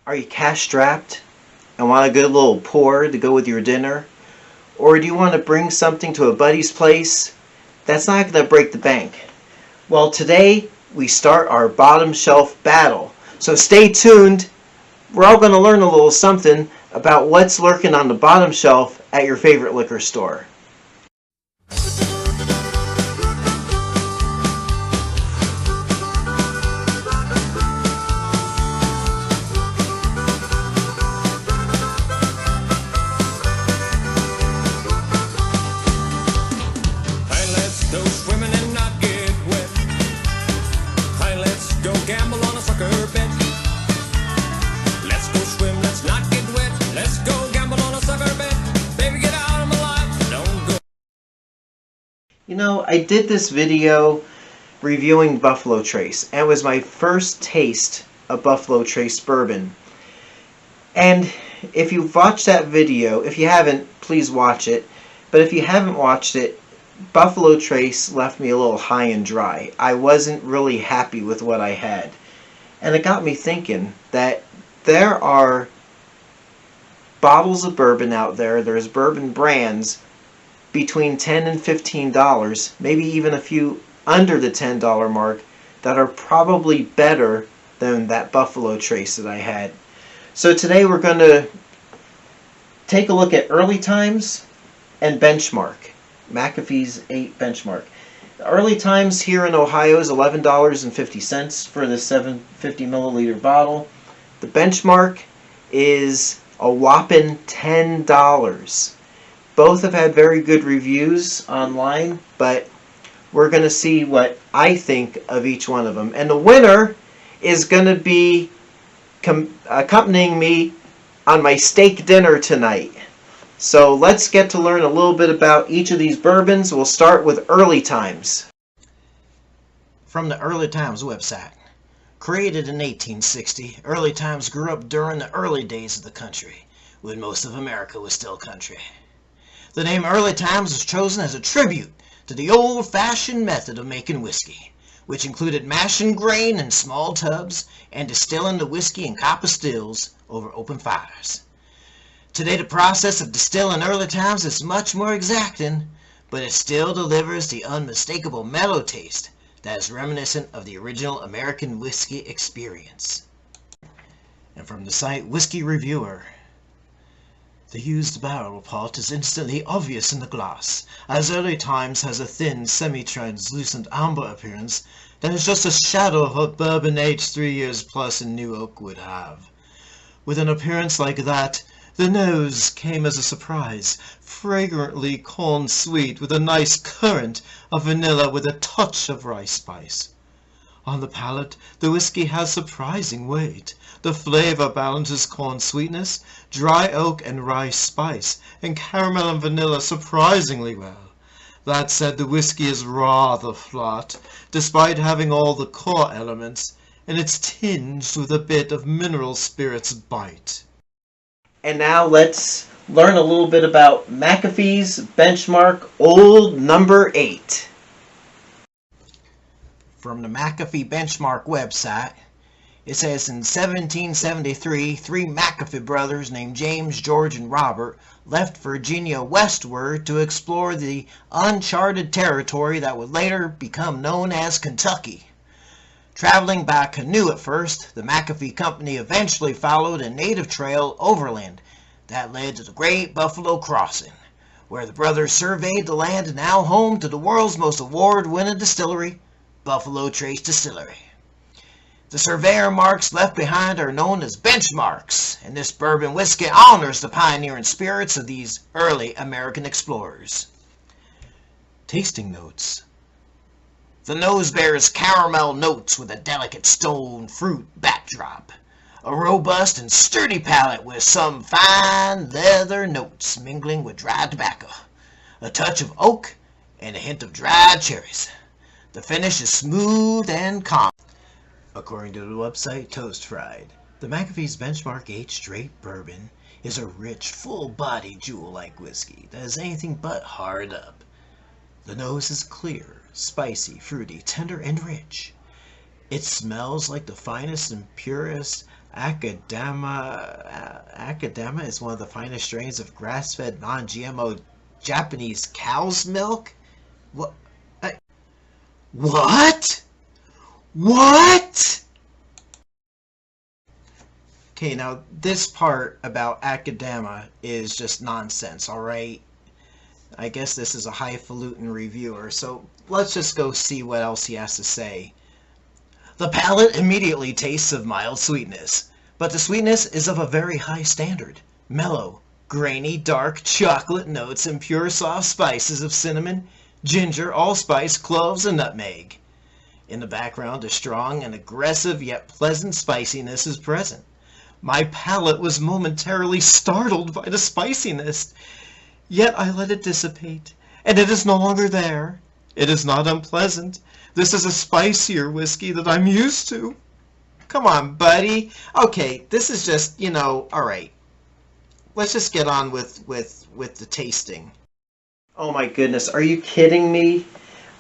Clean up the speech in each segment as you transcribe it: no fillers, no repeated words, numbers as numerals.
Are you cash strapped and want a good little pour to go with your dinner? Or do you want to bring something to a buddy's place that's not going to break the bank? Well, today we start our bottom shelf battle. So stay tuned. We're all going to learn a little something about what's lurking on the bottom shelf at your favorite liquor store. You know, I did this video reviewing Buffalo Trace, and it was my first taste of Buffalo Trace bourbon. And if you've watched that video, if you haven't, please watch it. But if you haven't watched it, Buffalo Trace left me a little high and dry. I wasn't really happy with what I had. And it got me thinking that there are bottles of bourbon out there, there's bourbon brands between $10 and $15, maybe even a few under the $10 mark, that are probably better than that Buffalo Trace that I had. So today we're going to take a look at Early Times and Benchmark, McAfee's 8 Benchmark. The Early Times here in Ohio is $11.50 for the 750 milliliter bottle. The Benchmark is a whopping $10. Both have had very good reviews online, but we're going to see what I think of each one of them. And the winner is going to be accompanying me on my steak dinner tonight. So let's get to learn a little bit about each of these bourbons. We'll start with Early Times. From the Early Times website. Created in 1860, Early Times grew up during the early days of the country, when most of America was still country. The name Early Times was chosen as a tribute to the old-fashioned method of making whiskey, which included mashing grain in small tubs and distilling the whiskey in copper stills over open fires. Today the process of distilling Early Times is much more exacting, but it still delivers the unmistakable mellow taste that is reminiscent of the original American whiskey experience. And from the site Whiskey Reviewer, the used barrel pot is instantly obvious in the glass, as Early Times has a thin, semi-translucent amber appearance that is just a shadow of what bourbon aged 3 years plus in new oak would have. With an appearance like that, the nose came as a surprise, fragrantly corn-sweet with a nice current of vanilla with a touch of rice spice. On the palate, the whiskey has surprising weight. The flavor balances corn sweetness, dry oak and rice spice, and caramel and vanilla surprisingly well. That said, the whiskey is rather flat, despite having all the core elements, and it's tinged with a bit of mineral spirits bite. And now let's learn a little bit about McAfee's Benchmark Old Number 8. From the McAfee Benchmark website, it says in 1773, 3 McAfee brothers named James, George, and Robert left Virginia westward to explore the uncharted territory that would later become known as Kentucky. Traveling by canoe at first, the McAfee Company eventually followed a native trail overland that led to the Great Buffalo Crossing, where the brothers surveyed the land now home to the world's most award-winning distillery, Buffalo Trace Distillery. The surveyor marks left behind are known as benchmarks, and this bourbon whiskey honors the pioneering spirits of these early American explorers. Tasting notes. The nose bears caramel notes with a delicate stone fruit backdrop, a robust and sturdy palate with some fine leather notes mingling with dried tobacco, a touch of oak, and a hint of dried cherries. The finish is smooth and calm. According to the website Toast Fried, the McAfee's Benchmark 8 Straight Bourbon is a rich, full-bodied jewel-like whiskey that is anything but hard up. The nose is clear, spicy, fruity, tender, and rich. It smells like the finest and purest Akadama is one of the finest strains of grass-fed, non-GMO Japanese cow's milk. What? What? What? Okay, now this part about Akadama is just nonsense, alright? I guess this is a highfalutin reviewer, so let's just go see what else he has to say. The palate immediately tastes of mild sweetness, but the sweetness is of a very high standard. Mellow, grainy, dark chocolate notes and pure soft spices of cinnamon, ginger, allspice, cloves, and nutmeg. In the background, a strong and aggressive yet pleasant spiciness is present. My palate was momentarily startled by the spiciness, yet I let it dissipate, and it is no longer there. It is not unpleasant. This is a spicier whiskey that I'm used to. Come on, buddy. Okay, this is just, alright. Let's just get on with the tasting. Oh my goodness, are you kidding me?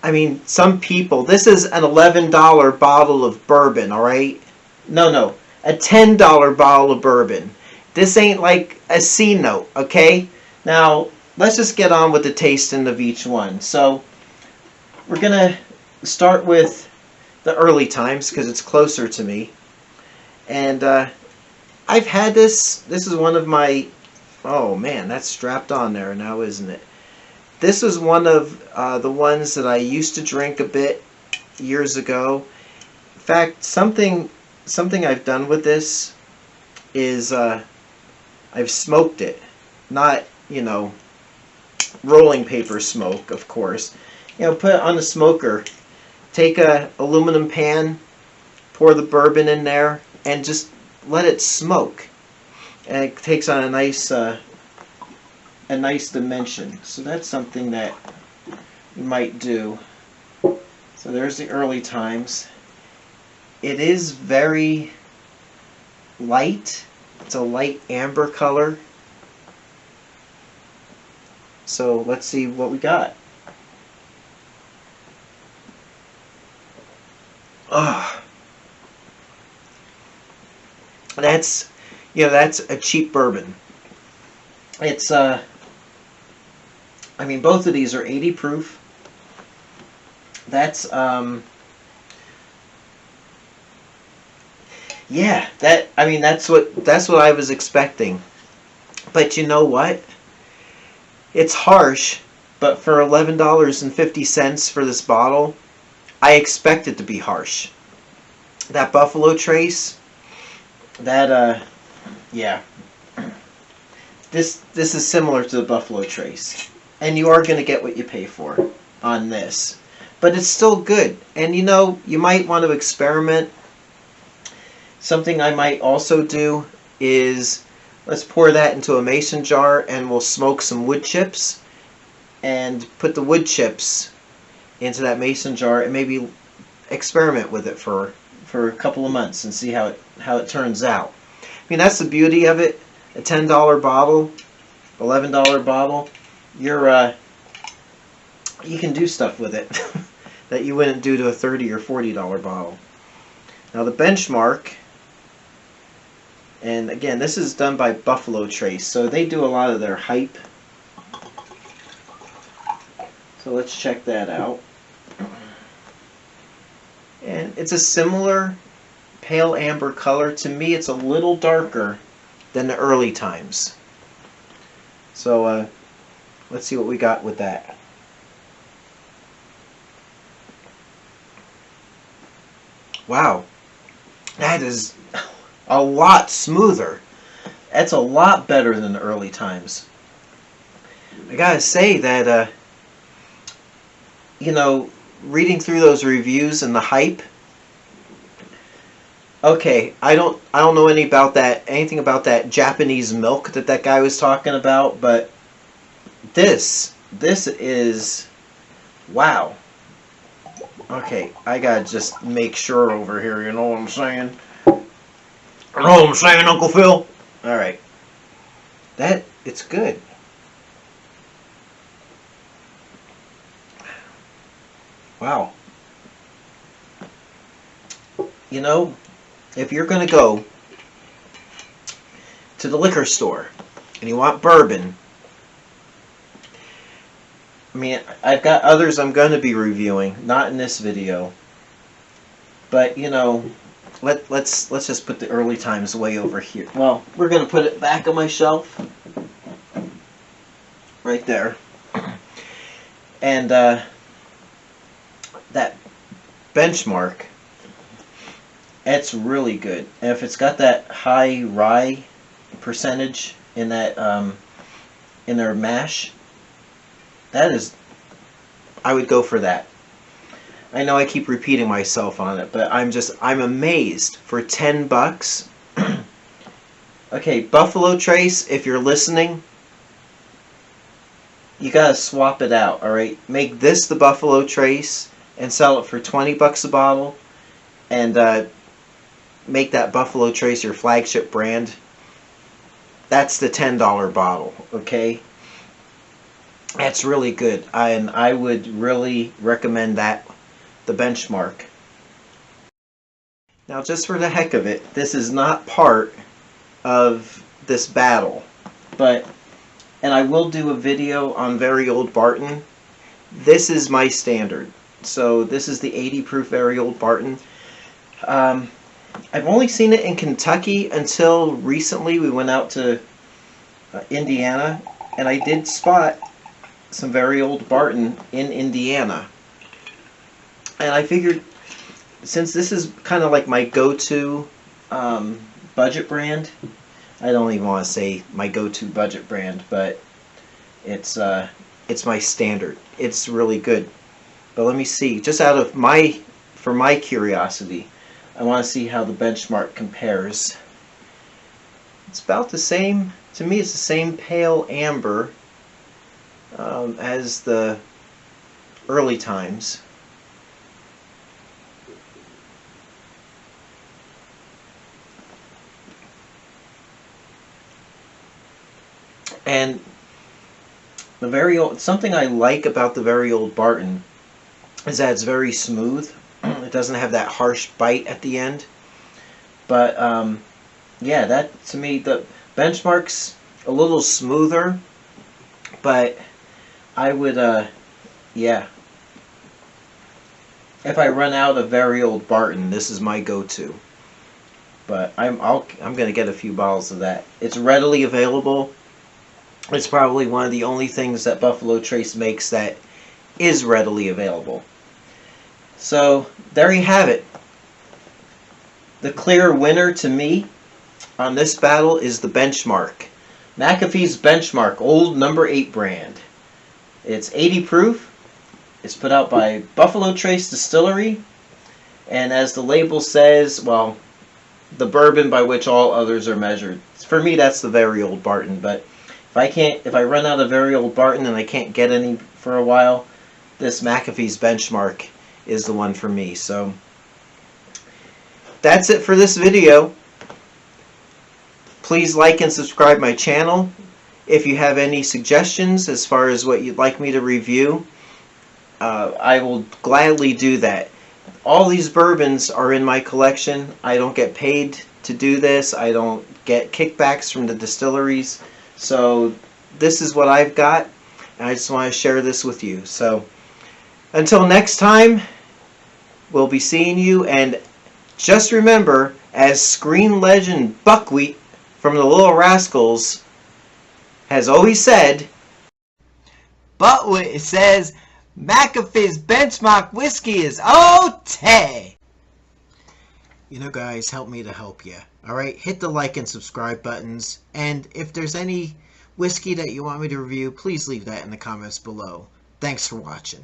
I mean, some people, this is an $11 bottle of bourbon, alright? No, a $10 bottle of bourbon. This ain't like a C note, okay? Now, let's just get on with the tasting of each one. So, we're going to start with the early times because it's closer to me. And I've had this. This is one of my... Oh man, that's strapped on there now, isn't it? This was one of the ones that I used to drink a bit years ago. In fact, something I've done with this is I've smoked it. Not, rolling paper smoke, of course. Put it on the smoker. Take a aluminum pan, pour the bourbon in there, and just let it smoke. And it takes on a nice dimension. So that's something that you might do. So there's the early times. It is very light. It's a light amber color. So let's see what we got. That's a cheap bourbon. It's both of these are 80 proof. That's that's what I was expecting. But you know what? It's harsh, but for $11.50 for this bottle, I expect it to be harsh. That Buffalo Trace, that This is similar to the Buffalo Trace, and you are going to get what you pay for on this. But it's still good, and you might want to experiment. Something I might also do is, let's pour that into a mason jar and we'll smoke some wood chips and put the wood chips into that mason jar and maybe experiment with it for a couple of months and see how it turns out. That's the beauty of it. A $10 bottle, $11 bottle, you can do stuff with it that you wouldn't do to a $30 or $40 bottle. Now the Benchmark, and again, this is done by Buffalo Trace, so they do a lot of their hype. So let's check that out. And it's a similar pale amber color. To me, it's a little darker than the early times. So let's see what we got with that. Wow, that is a lot smoother. That's a lot better than the early times. I gotta say that reading through those reviews and the hype. Okay, I don't know anything about that Japanese milk that guy was talking about, but this is wow. Okay, I gotta just make sure over here, you know what I'm saying? You know what I'm saying, Uncle Phil? Alright. It's good. Wow. If you're going to go to the liquor store and you want bourbon, I mean, I've got others I'm going to be reviewing, not in this video, but you know, let's just put the early times way over here. Well, we're going to put it back on my shelf, right there, and that Benchmark, it's really good. And if it's got that high rye percentage in that in their mash, that is, I would go for that. I know I keep repeating myself on it, but I'm amazed for $10. Okay, Buffalo Trace, if you're listening, you gotta swap it out, alright? Make this the Buffalo Trace and sell it for $20 a bottle, and make that Buffalo Trace your flagship brand. That's the $10 bottle, okay? That's really good, and I would really recommend that, the Benchmark. Now, just for the heck of it, this is not part of this battle, and I will do a video on Very Old Barton. This is my standard. So this is the 80 proof Very Old Barton. I've only seen it in Kentucky until recently. We went out to Indiana, and I did spot some Very Old Barton in Indiana. And I figured, since this is kind of like my go-to budget brand, I don't even want to say my go-to budget brand, but it's my standard. It's really good. But let me see, just for my curiosity, I want to see how the Benchmark compares. It's about the same, to me it's the same pale amber as the early times. And the Very Old, something I like about the Very Old Barton is that it's very smooth. It doesn't have that harsh bite at the end. But yeah, that, to me, the Benchmark's a little smoother, but I would yeah, if I run out of Very Old Barton, this is my go-to. But I'm gonna get a few bottles of that. It's readily available. It's probably one of the only things that Buffalo Trace makes that is readily available. So there you have it. The clear winner to me on this battle is the Benchmark. McAfee's Benchmark, old number 8 brand. It's 80 proof. It's put out by Buffalo Trace Distillery. And as the label says, well, the bourbon by which all others are measured. For me, that's the Very Old Barton. But if I run out of Very Old Barton and I can't get any for a while, this McAfee's Benchmark is the one for me. So that's it for this video. Please like and subscribe my channel. If you have any suggestions as far as what you'd like me to review, I will gladly do that. All these bourbons are in my collection. I don't get paid to do this. I don't get kickbacks from the distilleries. So this is what I've got, and I just want to share this with you. So until next time, we'll be seeing you, and just remember, as screen legend Buckwheat from the Little Rascals has always said, but when it says McAfee's Benchmark whiskey is okay. You know, guys, help me to help you. Alright, hit the like and subscribe buttons, and if there's any whiskey that you want me to review, please leave that in the comments below. Thanks for watching.